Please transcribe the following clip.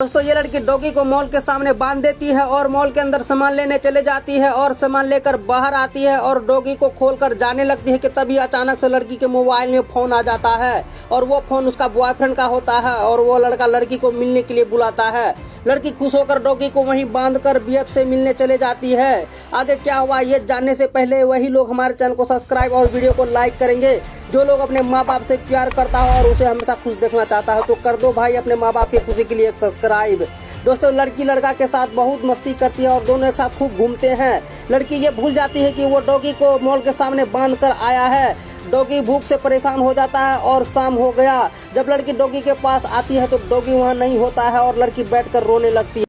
दोस्तों ये लड़की डॉगी को मॉल के सामने बांध देती है और मॉल के अंदर सामान लेने चले जाती है और सामान लेकर बाहर आती है और डॉगी को खोलकर जाने लगती है कि तभी अचानक से लड़की के मोबाइल में फोन आ जाता है और वो फोन उसका बॉयफ्रेंड का होता है और वो लड़का लड़की को मिलने के लिए बुलाता है। लड़की खुश होकर डॉगी को वहीं बांधकर बीएफ से मिलने चले जाती है। आगे क्या हुआ ये जानने से पहले वही लोग हमारे चैनल को सब्सक्राइब और वीडियो को लाइक करेंगे जो लोग अपने माँ बाप से प्यार करता है और उसे हमेशा खुश देखना चाहता है। तो कर दो भाई अपने माँ बाप की खुशी के लिए एक सब्सक्राइब। दोस्तों लड़की लड़का के साथ बहुत मस्ती करती है और दोनों एक साथ खूब घूमते हैं। लड़की ये भूल जाती है कि वो डॉगी को मॉल के सामने बांध कर आया है। डॉगी भूख से परेशान हो जाता है और शाम हो गया। जब लड़की डॉगी के पास आती है तो डॉगी वहाँ नहीं होता है और लड़की बैठकर रोने लगती है।